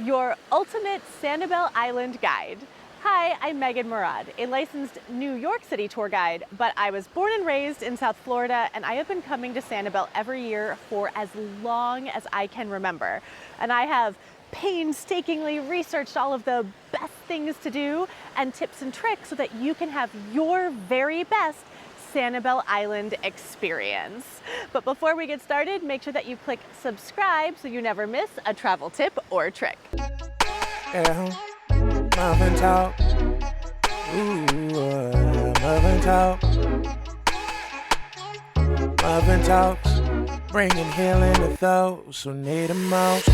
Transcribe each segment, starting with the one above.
your ultimate Sanibel Island guide. Hi, I'm Megan Murad, a licensed New York City tour guide, but I was born and raised in South Florida, and I have been coming to Sanibel every year for as long as I can remember. And I have painstakingly researched all of the best things to do and tips and tricks so that you can have your very best Sanibel Island experience. But before we get started, make sure that you click subscribe so you never miss a travel tip or trick. Yeah, muffin talk. Ooh, muffin talk. Muffin talks, bringing healing to those who need them most.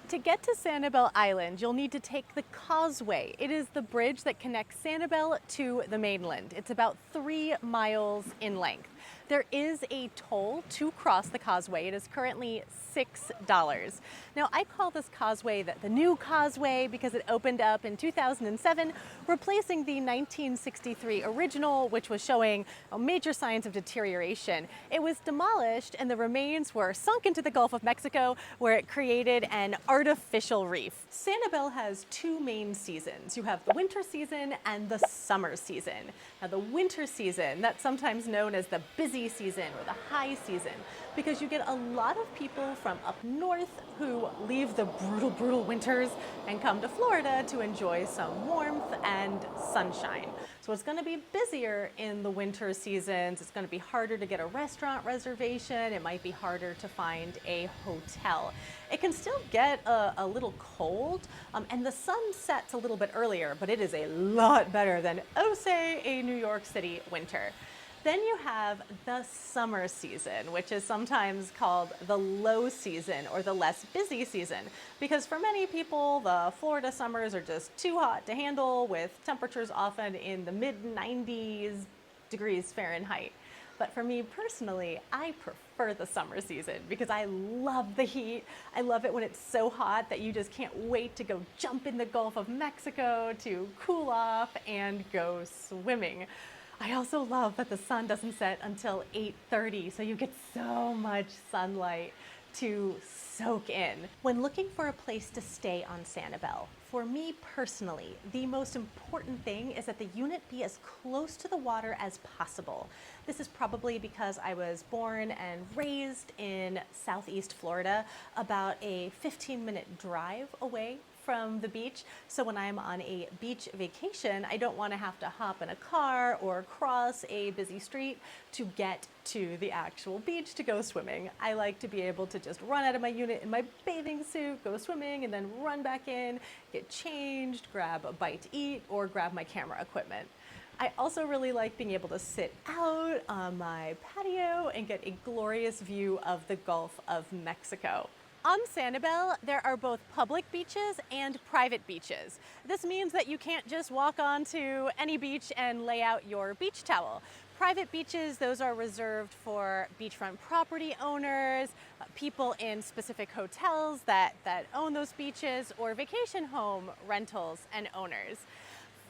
To get to Sanibel Island, you'll need to take the Causeway. It is the bridge that connects Sanibel to the mainland. It's about 3 miles in length. There is a toll to cross the Causeway. It is currently $6. Now, I call this causeway the new Causeway because it opened up in 2007, replacing the 1963 original, which was showing major signs of deterioration. It was demolished and the remains were sunk into the Gulf of Mexico, where it created an artificial reef. Sanibel has 2 main seasons. You have the winter season and the summer season. Now, the winter season, that's sometimes known as the busy season or the high season, because you get a lot of people from up north who leave the brutal winters and come to Florida to enjoy some warmth and sunshine. So it's going to be busier in the winter seasons. It's going to be harder to get a restaurant reservation. It might be harder to find a hotel. It can still get a little cold, and the sun sets a little bit earlier, but it is a lot better than, say, a New York City winter. Then you have the summer season, which is sometimes called the low season or the less busy season, because for many people, the Florida summers are just too hot to handle, with temperatures often in the mid-90s degrees Fahrenheit. But for me personally, I prefer the summer season because I love the heat. I love it when it's so hot that you just can't wait to go jump in the Gulf of Mexico to cool off and go swimming. I also love that the sun doesn't set until 8:30, so you get so much sunlight to soak in. When looking for a place to stay on Sanibel, for me personally, the most important thing is that the unit be as close to the water as possible. This is probably because I was born and raised in Southeast Florida, about a 15-minute drive away from the beach. So when I'm on a beach vacation, I don't want to have to hop in a car or cross a busy street to get to the actual beach to go swimming. I like to be able to just run out of my unit in my bathing suit, go swimming, and then run back in, get changed, grab a bite to eat, or grab my camera equipment. I also really like being able to sit out on my patio and get a glorious view of the Gulf of Mexico. On Sanibel, there are both public beaches and private beaches. This means that you can't just walk onto any beach and lay out your beach towel. Private beaches, those are reserved for beachfront property owners, people in specific hotels that own those beaches, or vacation home rentals and owners.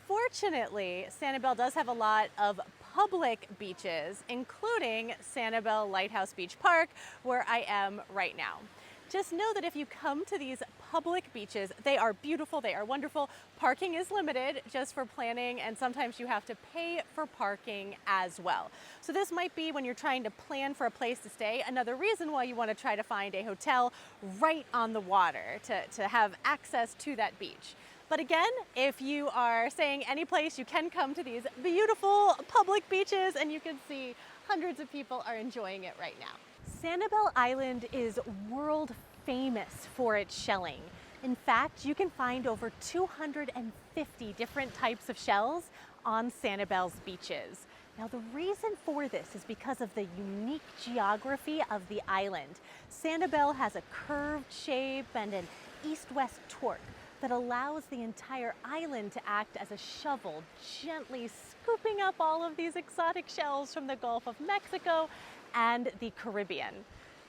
Fortunately, Sanibel does have a lot of public beaches, including Sanibel Lighthouse Beach Park, where I am right now. Just know that if you come to these public beaches, they are beautiful, they are wonderful. Parking is limited just for planning, and sometimes you have to pay for parking as well. So this might be, when you're trying to plan for a place to stay, another reason why you want to try to find a hotel right on the water to have access to that beach. But again, if you are staying any place, you can come to these beautiful public beaches, and you can see hundreds of people are enjoying it right now. Sanibel Island is world famous for its shelling. In fact, you can find over 250 different types of shells on Sanibel's beaches. Now, the reason for this is because of the unique geography of the island. Sanibel has a curved shape and an east-west torque that allows the entire island to act as a shovel, gently scooping up all of these exotic shells from the Gulf of Mexico and the Caribbean.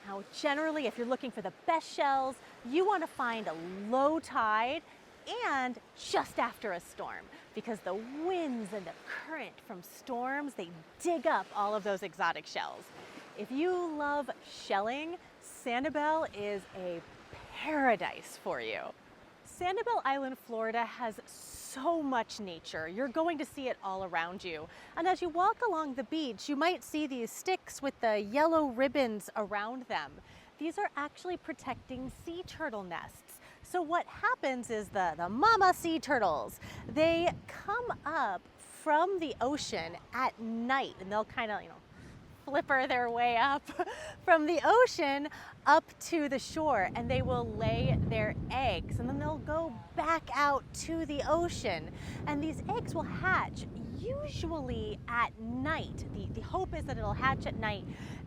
Now, generally, if you're looking for the best shells, you want to find a low tide and just after a storm, because the winds and the current from storms, they dig up all of those exotic shells. If you love shelling, Sanibel is a paradise for you. Sanibel Island, Florida has so much nature. You're going to see it all around you. And as you walk along the beach, you might see these sticks with the yellow ribbons around them. These are actually protecting sea turtle nests. So what happens is the mama sea turtles, they come up from the ocean at night, and they'll kind of, flipper their way up from the ocean up to the shore, and they will lay their eggs, and then they'll go back out to the ocean, and these eggs will hatch usually at night. The hope is that it'll hatch at night,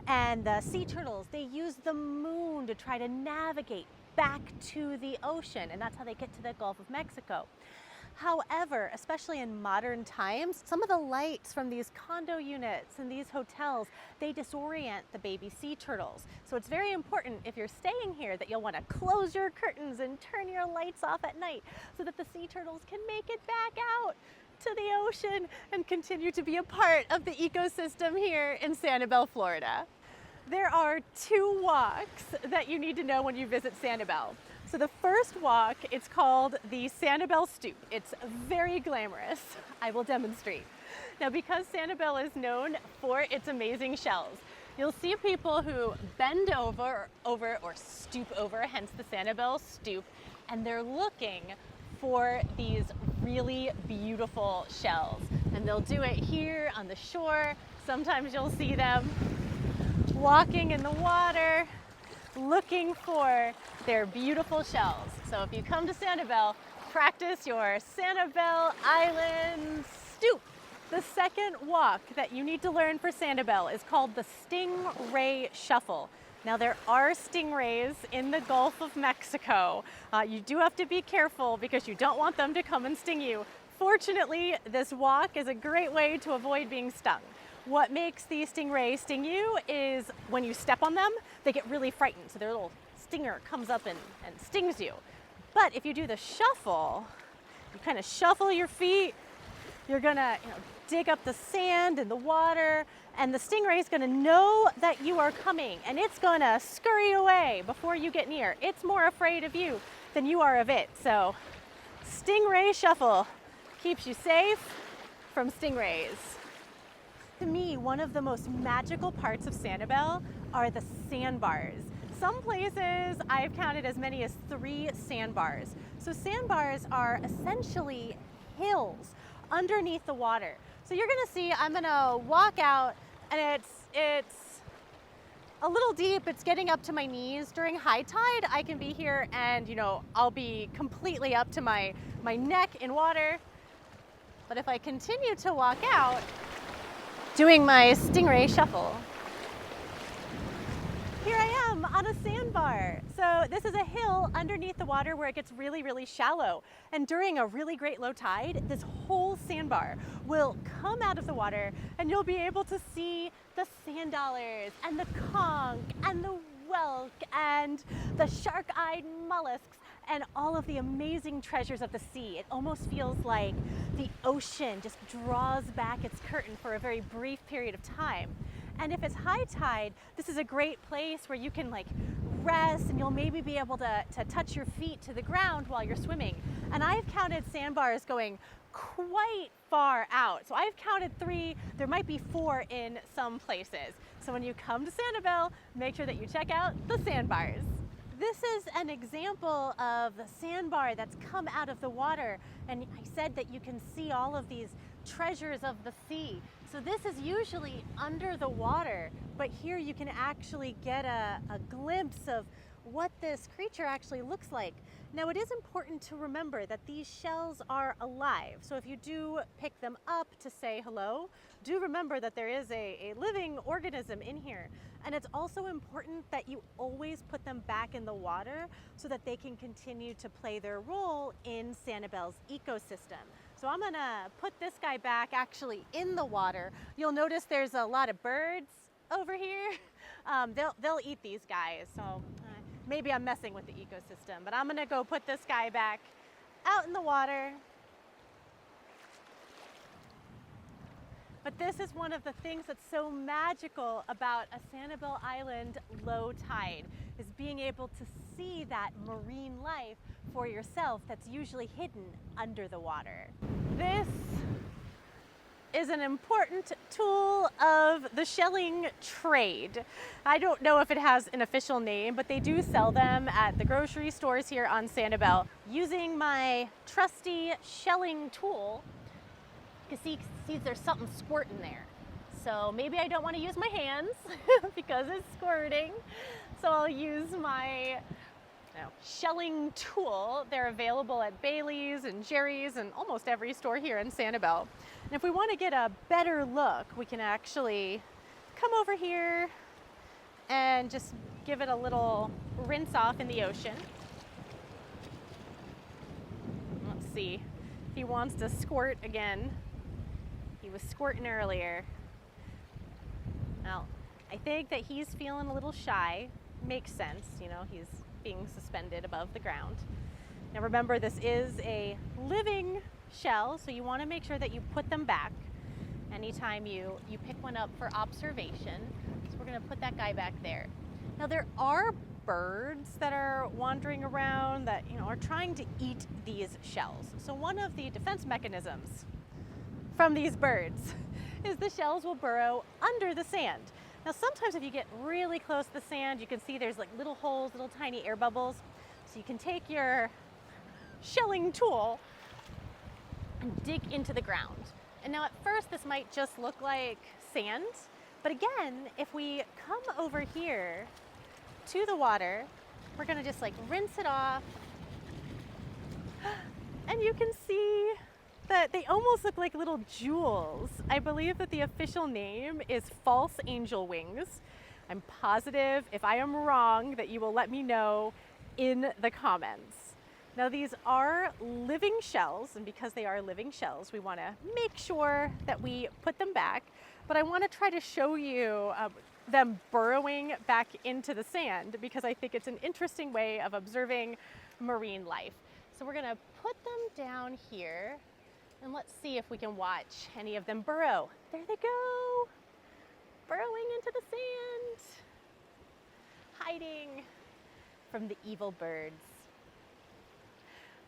and the sea turtles, they use the moon to try to navigate back to the ocean, and that's how they get to the Gulf of Mexico. However, especially in modern times, some of the lights from these condo units and these hotels, they disorient the baby sea turtles. So it's very important if you're staying here that you'll want to close your curtains and turn your lights off at night so that the sea turtles can make it back out to the ocean and continue to be a part of the ecosystem here in Sanibel, Florida. There are 2 walks that you need to know when you visit Sanibel. So the first walk, it's called the Sanibel Stoop. It's very glamorous. I will demonstrate. Now, because Sanibel is known for its amazing shells, you'll see people who bend over or stoop over, hence the Sanibel Stoop, and they're looking for these really beautiful shells. And they'll do it here on the shore. Sometimes you'll see them walking in the water, looking for their beautiful shells. So if you come to Sanibel, practice your Sanibel Island Stoop. The second walk that you need to learn for Sanibel is called the Stingray Shuffle. Now, there are stingrays in the Gulf of Mexico. You do have to be careful because you don't want them to come and sting you. Fortunately, this walk is a great way to avoid being stung. What makes the stingray sting you is when you step on them, they get really frightened. So their little stinger comes up and stings you. But if you do the shuffle, you kind of shuffle your feet, you're gonna dig up the sand and the water, and the stingray is gonna know that you are coming, and it's gonna scurry away before you get near. It's more afraid of you than you are of it. So Stingray Shuffle keeps you safe from stingrays. To me, one of the most magical parts of Sanibel are the sandbars. Some places I've counted as many as 3 sandbars. So sandbars are essentially hills underneath the water. So you're gonna see, I'm gonna walk out, and it's a little deep. It's getting up to my knees. During high tide, I can be here and I'll be completely up to my neck in water. But if I continue to walk out, doing my Stingray Shuffle, here I am on a sandbar. So this is a hill underneath the water where it gets really, really shallow. And during a really great low tide, this whole sandbar will come out of the water, and you'll be able to see the sand dollars and the conch and the whelk and the shark-eyed mollusks and all of the amazing treasures of the sea. It almost feels like the ocean just draws back its curtain for a very brief period of time. And if it's high tide, this is a great place where you can rest, and you'll maybe be able to touch your feet to the ground while you're swimming. And I've counted sandbars going quite far out. So I've counted 3, there might be 4 in some places. So when you come to Sanibel, make sure that you check out the sandbars. This is an example of the sandbar that's come out of the water, and I said that you can see all of these treasures of the sea. So this is usually under the water, but here you can actually get a glimpse of what this creature actually looks like. Now, it is important to remember that these shells are alive. So if you do pick them up to say hello, do remember that there is a living organism in here. And it's also important that you always put them back in the water so that they can continue to play their role in Sanibel's ecosystem. So I'm gonna put this guy back actually in the water. You'll notice there's a lot of birds over here. They'll eat these guys, so maybe I'm messing with the ecosystem, but I'm gonna go put this guy back out in the water. But this is one of the things that's so magical about a Sanibel Island low tide, is being able to see that marine life for yourself that's usually hidden under the water. This is an important tool of the shelling trade. I don't know if it has an official name, but they do sell them at the grocery stores here on Sanibel. Using my trusty shelling tool, you can see there's something squirting there. So maybe I don't want to use my hands because it's squirting. So I'll use my shelling tool. They're available at Bailey's and Jerry's and almost every store here in Sanibel. And if we want to get a better look, we can actually come over here and just give it a little rinse off in the ocean. Let's see if he wants to squirt again. He was squirting earlier. Now, I think that he's feeling a little shy. Makes sense, you know, he's being suspended above the ground. Now remember, this is a living shell, so you want to make sure that you put them back anytime you pick one up for observation. So we're going to put that guy back there. Now there are birds that are wandering around that, you know, are trying to eat these shells. So one of the defense mechanisms from these birds is the shells will burrow under the sand. Now sometimes if you get really close to the sand, you can see there's like little holes, little tiny air bubbles. So you can take your shelling tool and dig into the ground. And now at first this might just look like sand, but again, if we come over here to the water, we're gonna just like rinse it off. And you can see that they almost look like little jewels. I believe that the official name is false angel wings. I'm positive if I am wrong that you will let me know in the comments. Now these are living shells, and because they are living shells, we want to make sure that we put them back, but I want to try to show you them burrowing back into the sand because I think it's an interesting way of observing marine life. So we're going to put them down here. And let's see if we can watch any of them burrow. There they go, burrowing into the sand, hiding from the evil birds.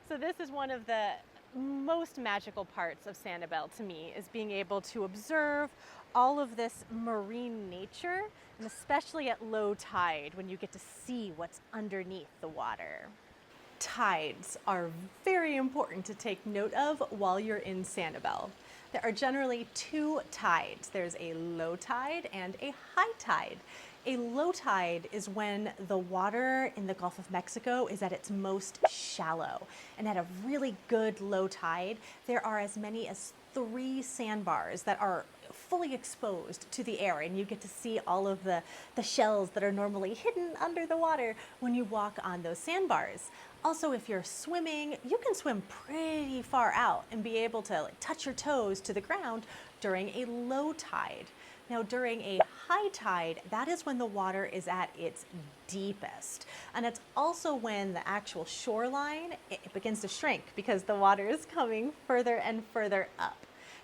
So this is one of the most magical parts of Sanibel to me, is being able to observe all of this marine nature, and especially at low tide when you get to see what's underneath the water. Tides are very important to take note of while you're in Sanibel. There are generally two tides. There's a low tide and a high tide. A low tide is when the water in the Gulf of Mexico is at its most shallow. And at a really good low tide, there are as many as 3 sandbars that are fully exposed to the air, and you get to see all of the shells that are normally hidden under the water when you walk on those sandbars. Also, if you're swimming, you can swim pretty far out and be able to touch your toes to the ground during a low tide. Now, during a high tide, that is when the water is at its deepest. And it's also when the actual shoreline, it begins to shrink because the water is coming further and further up.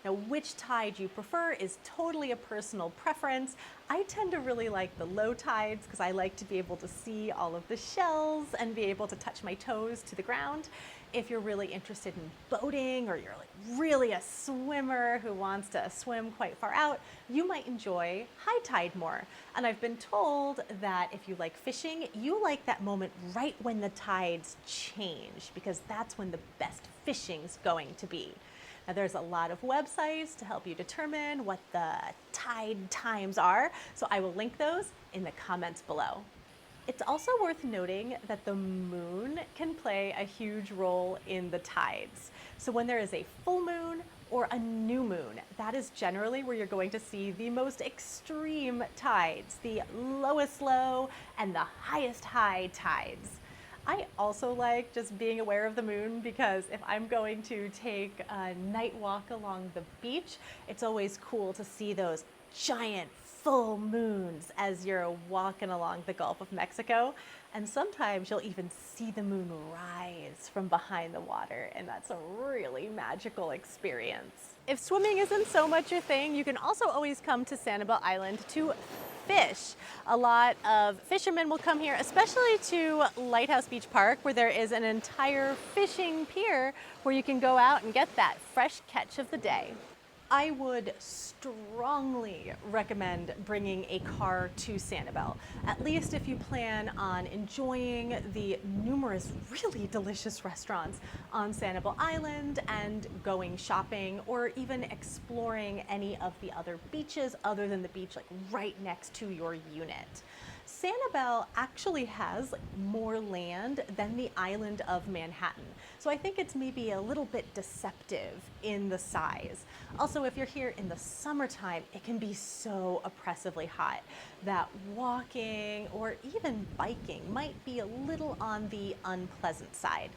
Now, which tide you prefer is totally a personal preference. I tend to really like the low tides because I like to be able to see all of the shells and be able to touch my toes to the ground. If you're really interested in boating, or you're like really a swimmer who wants to swim quite far out, you might enjoy high tide more. And I've been told that if you like fishing, you like that moment right when the tides change, because that's when the best fishing's going to be. Now, there's a lot of websites to help you determine what the tide times are, so I will link those in the comments below. It's also worth noting that the moon can play a huge role in the tides. So when there is a full moon or a new moon, that is generally where you're going to see the most extreme tides, the lowest low and the highest high tides. I also like just being aware of the moon because if I'm going to take a night walk along the beach, it's always cool to see those giant full moons as you're walking along the Gulf of Mexico. And sometimes you'll even see the moon rise from behind the water, and that's a really magical experience. If swimming isn't so much your thing, you can also always come to Sanibel Island to fish. A lot of fishermen will come here, especially to Lighthouse Beach Park, where there is an entire fishing pier where you can go out and get that fresh catch of the day. I would strongly recommend bringing a car to Sanibel, at least if you plan on enjoying the numerous really delicious restaurants on Sanibel Island and going shopping or even exploring any of the other beaches other than the beach like right next to your unit. Sanibel actually has more land than the island of Manhattan, so I think it's maybe a little bit deceptive in the size. Also, if you're here in the summertime, it can be so oppressively hot that walking or even biking might be a little on the unpleasant side.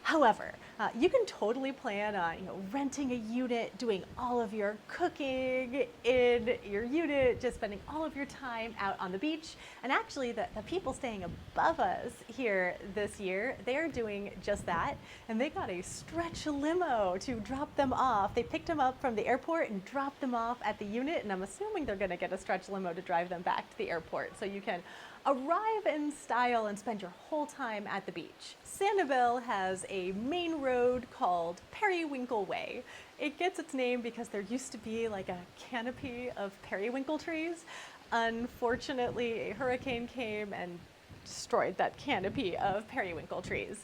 However, you can totally plan on renting a unit, doing all of your cooking in your unit, just spending all of your time out on the beach. And actually, the people staying above us here this year, they're doing just that. And they got a stretch limo to drop them off. They picked them up from the airport and dropped them off at the unit. And I'm assuming they're going to get a stretch limo to drive them back to the airport. So you can arrive in style and spend your whole time at the beach. Sanibel has a main road called Periwinkle Way. It gets its name because there used to be like a canopy of periwinkle trees. Unfortunately, a hurricane came and destroyed that canopy of periwinkle trees.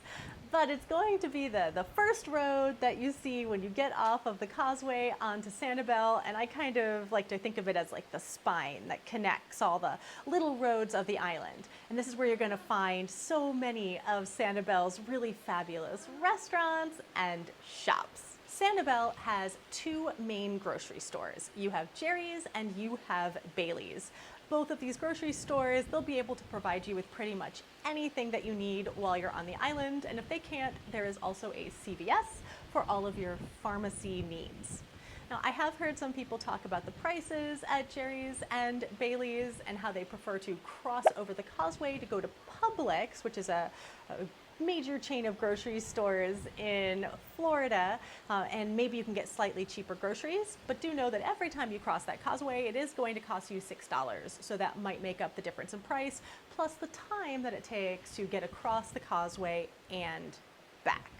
But it's going to be the first road that you see when you get off of the Causeway onto Sanibel, and I kind of like to think of it as like the spine that connects all the little roads of the island. And this is where you're going to find so many of Sanibel's really fabulous restaurants and shops. Sanibel has two main grocery stores. You have Jerry's and you have Bailey's. Both of these grocery stores, they'll be able to provide you with pretty much anything that you need while you're on the island. And if they can't, there is also a CVS for all of your pharmacy needs. Now, I have heard some people talk about the prices at Jerry's and Bailey's and how they prefer to cross over the Causeway to go to Publix, which is a major chain of grocery stores in Florida, and maybe you can get slightly cheaper groceries, but do know that every time you cross that causeway, it is going to cost you $6, so that might make up the difference in price, plus the time that it takes to get across the causeway and back.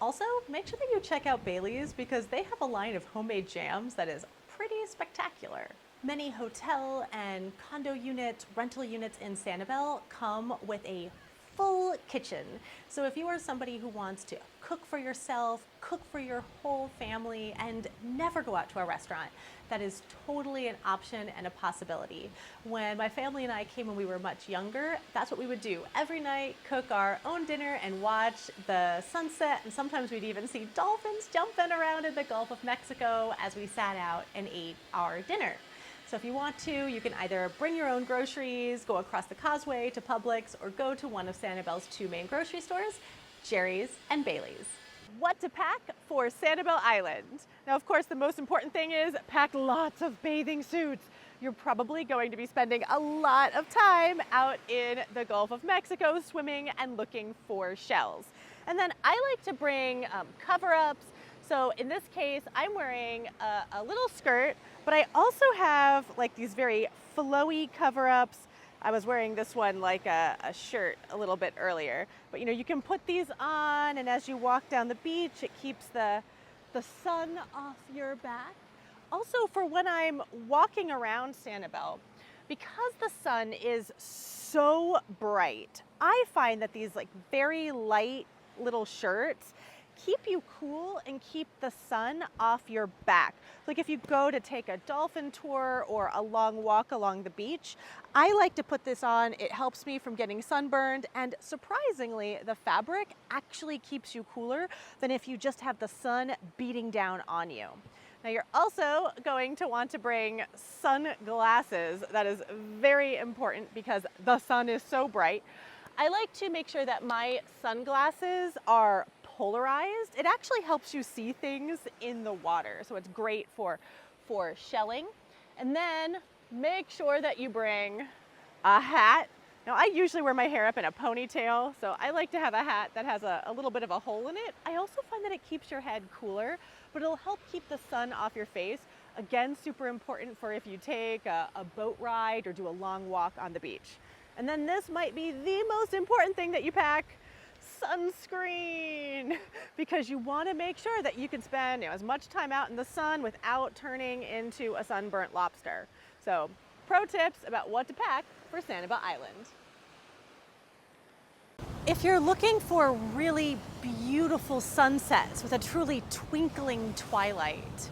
Also, make sure that you check out Bailey's because they have a line of homemade jams that is pretty spectacular. Many hotel and condo units, rental units in Sanibel come with a full kitchen. So if you are somebody who wants to cook for yourself, cook for your whole family, and never go out to a restaurant, that is totally an option and a possibility. When my family and I came when we were much younger, that's what we would do. Every night, cook our own dinner and watch the sunset, and sometimes we'd even see dolphins jumping around in the Gulf of Mexico as we sat out and ate our dinner. So if you want to, you can either bring your own groceries, go across the causeway to Publix, or go to one of Sanibel's two main grocery stores, Jerry's and Bailey's. What to pack for Sanibel Island? Now, of course, the most important thing is pack lots of bathing suits. You're probably going to be spending a lot of time out in the Gulf of Mexico swimming and looking for shells. And then I like to bring cover-ups. So in this case, I'm wearing a little skirt, but I also have like these very flowy cover-ups. I was wearing this one like a shirt a little bit earlier, but you can put these on, and as you walk down the beach, it keeps the sun off your back. Also, for when I'm walking around Sanibel, because the sun is so bright, I find that these like very light little shirts keep you cool and keep the sun off your back. Like if you go to take a dolphin tour or a long walk along the beach, I like to put this on. It helps me from getting sunburned, and surprisingly, the fabric actually keeps you cooler than if you just have the sun beating down on you. Now you're also going to want to bring sunglasses. That is very important because the sun is so bright. I like to make sure that my sunglasses are polarized. It actually helps you see things in the water, so it's great for shelling. And then Make sure that you bring a hat. Now, I usually wear my hair up in a ponytail, so I like to have a hat that has a little bit of a hole in it. I also find that it keeps your head cooler, but it'll help keep the sun off your face. Again, super important for if you take a boat ride or do a long walk on the beach. And then this might be the most important thing that you pack, sunscreen, because you want to make sure that you can spend as much time out in the sun without turning into a sunburnt lobster. So, pro tips about what to pack for Sanibel Island. If you're looking for really beautiful sunsets with a truly twinkling twilight,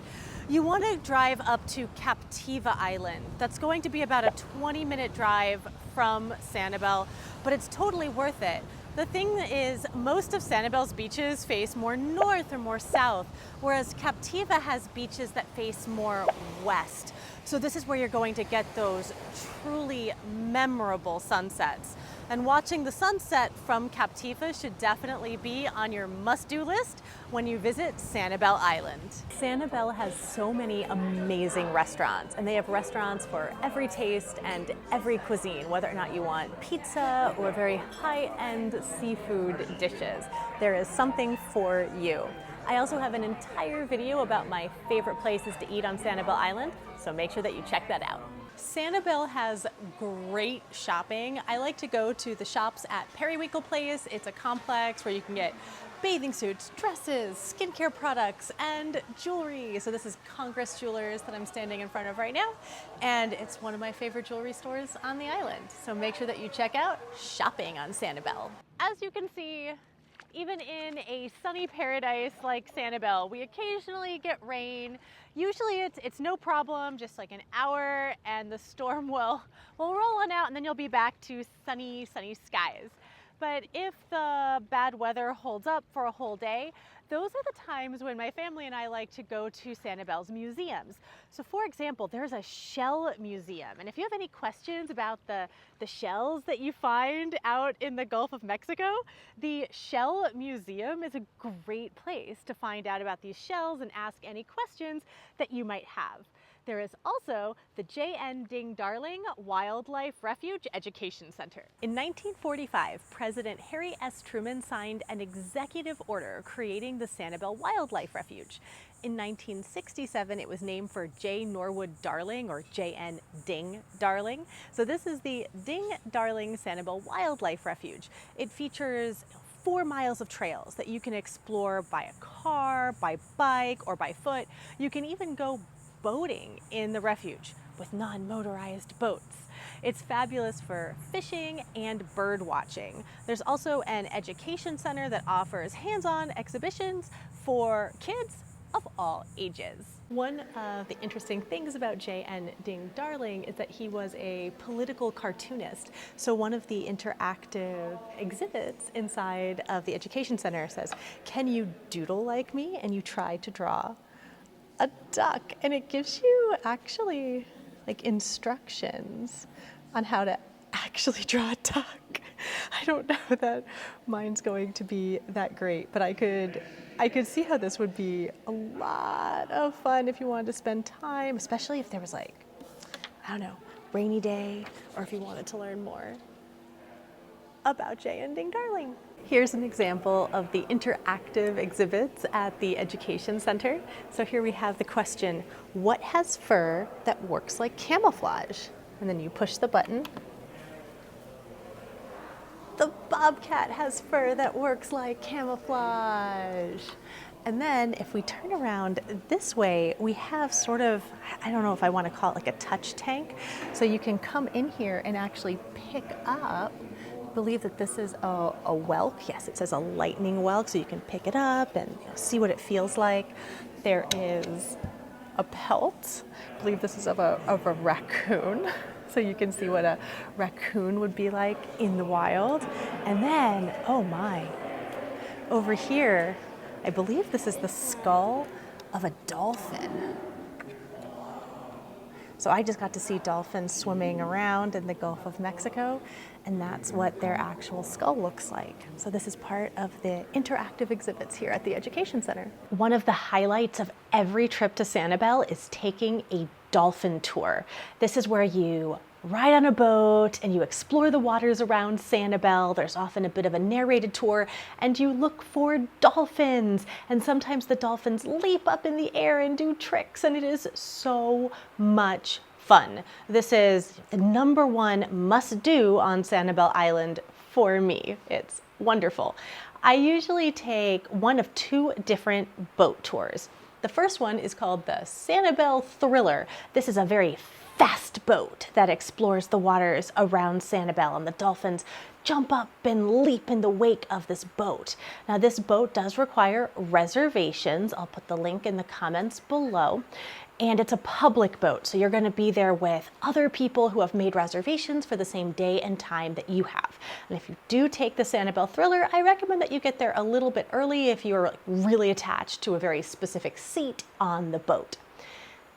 you want to drive up to Captiva Island. That's going to be about a 20-minute drive from Sanibel, but it's totally worth it. The thing is, most of Sanibel's beaches face more north or more south, whereas Captiva has beaches that face more west. So this is where you're going to get those truly memorable sunsets. And watching the sunset from Captiva should definitely be on your must-do list when you visit Sanibel Island. Sanibel has so many amazing restaurants, and they have restaurants for every taste and every cuisine, whether or not you want pizza or very high-end seafood dishes. There is something for you. I also have an entire video about my favorite places to eat on Sanibel Island, so make sure that you check that out. Sanibel has great shopping. I like to go to the shops at Periwinkle Place. It's a complex where you can get bathing suits, dresses, skincare products, and jewelry. So this is Congress Jewelers that I'm standing in front of right now, and it's one of my favorite jewelry stores on the island. So make sure that you check out shopping on Sanibel. As you can see, even in a sunny paradise like Sanibel, we occasionally get rain. Usually it's no problem, just like an hour, and the storm will roll on out, and then you'll be back to sunny skies. But if the bad weather holds up for a whole day, those are the times when my family and I like to go to Sanibel's museums. So for example, there's a shell museum. And if you have any questions about the shells that you find out in the Gulf of Mexico, the Shell Museum is a great place to find out about these shells and ask any questions that you might have. There is also the J.N. Ding Darling Wildlife Refuge Education Center. In 1945, President Harry S. Truman signed an executive order creating the Sanibel Wildlife Refuge. In 1967, it was named for J. Norwood Darling, or J.N. Ding Darling. So this is the Ding Darling Sanibel Wildlife Refuge. It features 4 miles of trails that you can explore by a car, by bike, or by foot. You can even go boating in the refuge with non-motorized boats. It's fabulous for fishing and bird watching. There's also an education center that offers hands-on exhibitions for kids of all ages. One of the interesting things about J.N. Ding Darling is that he was a political cartoonist. So one of the interactive exhibits inside of the education center says, "Can you doodle like me?" And you try to draw a duck, and it gives you actually like instructions on how to actually draw a duck. I don't know that mine's going to be that great, but I could see how this would be a lot of fun if you wanted to spend time, especially if there was like, I don't know, rainy day, or if you wanted to learn more about J.N. Ding Darling. Here's an example of the interactive exhibits at the Education Center. So here we have the question, what has fur that works like camouflage? And then you push the button. The bobcat has fur that works like camouflage. And then if we turn around this way, we have sort of, I don't know if I want to call it like a touch tank. So you can come in here and actually pick up, I believe that this is a whelk. Yes, it says a lightning whelk, so you can pick it up and see what it feels like. There is a pelt. I believe this is of a raccoon. So you can see what a raccoon would be like in the wild. And then, oh my, over here, I believe this is the skull of a dolphin. So I just got to see dolphins swimming around in the Gulf of Mexico, and that's what their actual skull looks like. So this is part of the interactive exhibits here at the Education Center. One of the highlights of every trip to Sanibel is taking a dolphin tour. This is where you ride on a boat and you explore the waters around Sanibel. There's often a bit of a narrated tour and you look for dolphins, and sometimes the dolphins leap up in the air and do tricks, and it is so much fun. This is the #1 must-do on Sanibel Island for me. It's wonderful. I usually take one of 2 different boat tours. The first one is called the Sanibel Thriller. This is a very fast boat that explores the waters around Sanibel, and the dolphins jump up and leap in the wake of this boat. Now, this boat does require reservations. I'll put the link in the comments below. And it's a public boat, so you're going to be there with other people who have made reservations for the same day and time that you have. And if you do take the Sanibel Thriller, I recommend that you get there a little bit early if you're really attached to a very specific seat on the boat.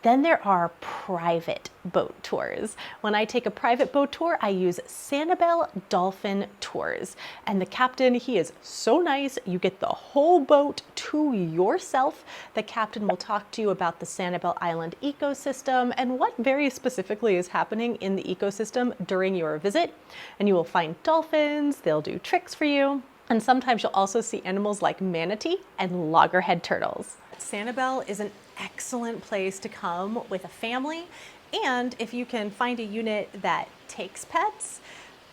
Then there are private boat tours. When I take a private boat tour, I use Sanibel Dolphin Tours. And the captain, he is so nice. You get the whole boat to yourself. The captain will talk to you about the Sanibel Island ecosystem and what very specifically is happening in the ecosystem during your visit. And you will find dolphins, they'll do tricks for you. And sometimes you'll also see animals like manatee and loggerhead turtles. Sanibel is an excellent place to come with a family, and if you can find a unit that takes pets,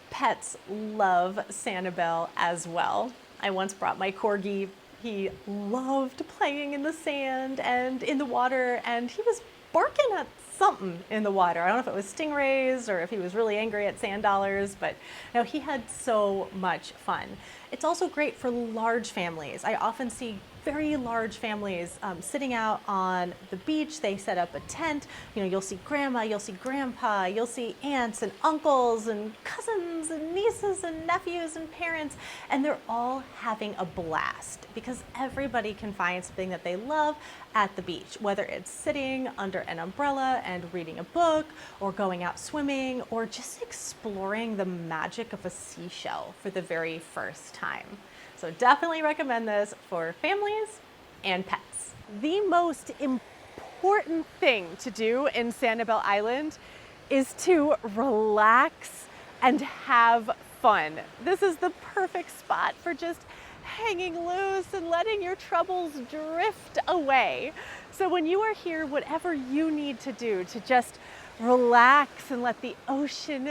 pets love Sanibel as well. I once brought my corgi. He loved playing in the sand and in the water, and he was barking at something in the water. I don't know if it was stingrays or if he was really angry at sand dollars, but no, he had so much fun. It's also great for large families. I often see very large families sitting out on the beach. They set up a tent. You know, you'll see grandma, you'll see grandpa, you'll see aunts and uncles and cousins and nieces and nephews and parents, and they're all having a blast because everybody can find something that they love at the beach, whether it's sitting under an umbrella and reading a book, or going out swimming, or just exploring the magic of a seashell for the very first time. So definitely recommend this for families and pets. The most important thing to do in Sanibel Island is to relax and have fun. This is the perfect spot for just hanging loose and letting your troubles drift away. So when you are here, whatever you need to do to just relax and let the ocean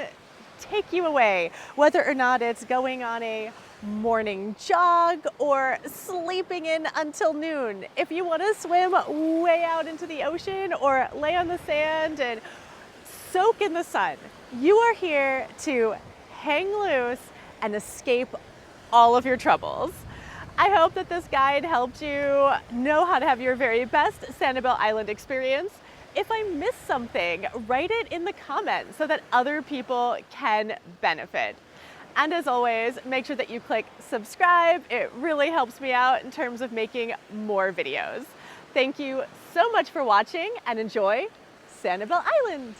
take you away, whether or not it's going on a morning jog or sleeping in until noon. If you want to swim way out into the ocean or lay on the sand and soak in the sun, you are here to hang loose and escape all of your troubles. I hope that this guide helped you know how to have your very best Sanibel Island experience. If I missed something, write it in the comments so that other people can benefit. And as always, make sure that you click subscribe. It really helps me out in terms of making more videos. Thank you so much for watching, and enjoy Sanibel Island.